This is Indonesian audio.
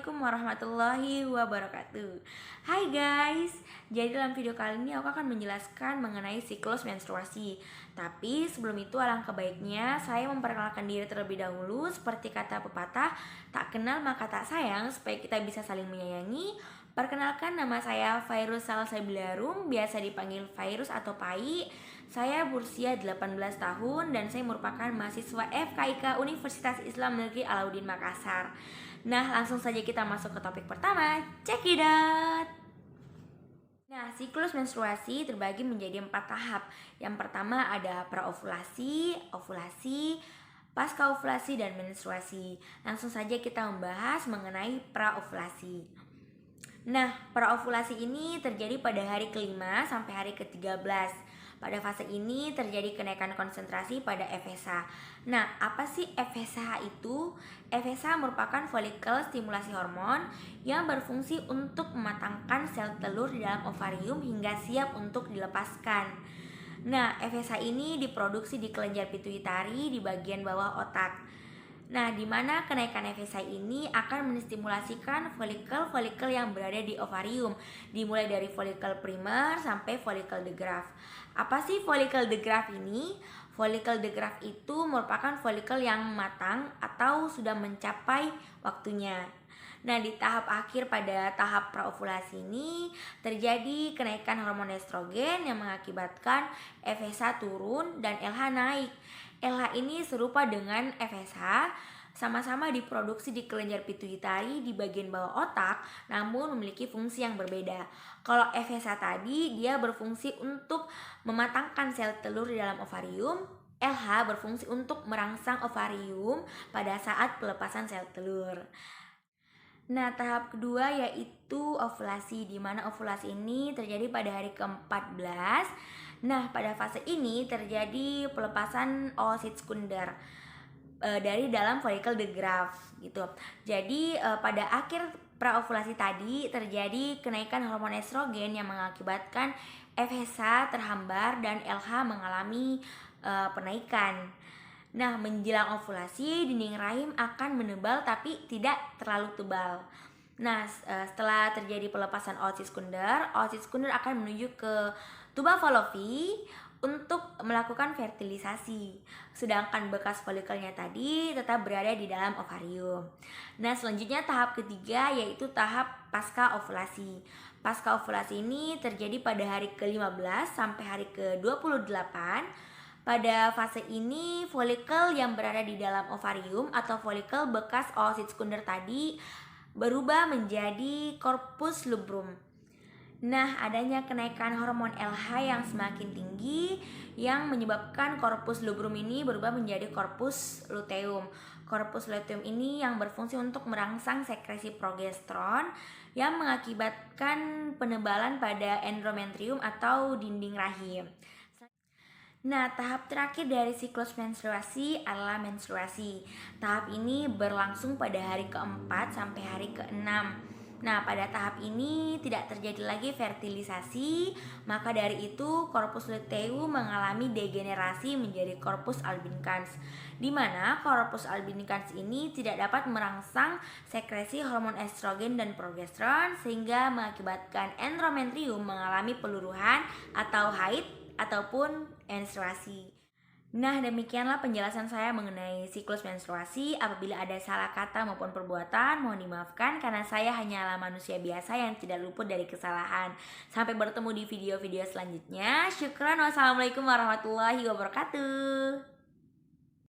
Assalamualaikum warahmatullahi wabarakatuh. Hai guys, jadi dalam video kali ini aku akan menjelaskan mengenai siklus menstruasi. Tapi sebelum itu alangkah baiknya saya memperkenalkan diri terlebih dahulu. Seperti kata pepatah, tak kenal maka tak sayang, supaya kita bisa saling menyayangi. Perkenalkan, nama saya Fairuz Salsabilarum, biasa dipanggil Fairuz atau Pai. Saya berusia 18 tahun dan saya merupakan mahasiswa FKIK Universitas Islam Negeri Alauddin Makassar. Nah, langsung saja kita masuk ke topik pertama. Check it out! Nah, siklus menstruasi terbagi menjadi 4 tahap. Yang pertama ada praovulasi, ovulasi, pasca ovulasi, dan menstruasi. Langsung saja kita membahas mengenai praovulasi. Nah, praovulasi ini terjadi pada hari kelima sampai hari ke-13. Pada fase ini terjadi kenaikan konsentrasi pada FSH. Nah, apa sih FSH itu? FSH merupakan folikel stimulasi hormon yang berfungsi untuk mematangkan sel telur di dalam ovarium hingga siap untuk dilepaskan. Nah, FSH ini diproduksi di kelenjar pituitari di bagian bawah otak. Nah, di mana kenaikan FSH ini akan menstimulasikan folikel-folikel yang berada di ovarium, dimulai dari folikel primer sampai folikel de Graaff. Apa sih folikel de Graaff ini? Folikel de Graaff itu merupakan folikel yang matang atau sudah mencapai waktunya. Nah, di tahap akhir pada tahap praovulasi ini terjadi kenaikan hormon estrogen yang mengakibatkan FSH turun dan LH naik. LH ini serupa dengan FSH, sama-sama diproduksi di kelenjar pituitari di bagian bawah otak, namun memiliki fungsi yang berbeda. Kalau FSH tadi dia berfungsi untuk mematangkan sel telur di dalam ovarium, LH berfungsi untuk merangsang ovarium pada saat pelepasan sel telur. Nah, tahap kedua yaitu ovulasi, di mana ovulasi ini terjadi pada hari ke-14. Nah, pada fase ini terjadi pelepasan oosit sekunder dari dalam folikel de Graaff gitu. Jadi pada akhir praovulasi tadi terjadi kenaikan hormon estrogen yang mengakibatkan FSH terhambar dan LH mengalami penaikan. Nah, menjelang ovulasi, dinding rahim akan menebal tapi tidak terlalu tebal. Nah, setelah terjadi pelepasan oosit sekunder akan menuju ke tuba falopi untuk melakukan fertilisasi. Sedangkan bekas folikelnya tadi tetap berada di dalam ovarium. Nah, selanjutnya tahap ketiga yaitu tahap pasca ovulasi. Pasca ovulasi ini terjadi pada hari ke-15 sampai hari ke-28. Pada fase ini, folikel yang berada di dalam ovarium atau folikel bekas oosit sekunder tadi berubah menjadi corpus luteum. Nah, adanya kenaikan hormon LH yang semakin tinggi yang menyebabkan corpus luteum ini berubah menjadi corpus luteum. Corpus luteum ini yang berfungsi untuk merangsang sekresi progesteron yang mengakibatkan penebalan pada endometrium atau dinding rahim. Nah, tahap terakhir dari siklus menstruasi adalah menstruasi. Tahap ini berlangsung pada hari ke-4 sampai hari ke-6. Nah, pada tahap ini tidak terjadi lagi fertilisasi, maka dari itu corpus luteum mengalami degenerasi menjadi corpus albicans, di mana corpus albicans ini tidak dapat merangsang sekresi hormon estrogen dan progesteron sehingga mengakibatkan endometrium mengalami peluruhan atau haid ataupun menstruasi. Nah, demikianlah penjelasan saya mengenai siklus menstruasi. Apabila ada salah kata maupun perbuatan, mohon dimaafkan karena saya hanyalah manusia biasa yang tidak luput dari kesalahan. Sampai bertemu di video-video selanjutnya. Syukran. Wassalamualaikum warahmatullahi wabarakatuh.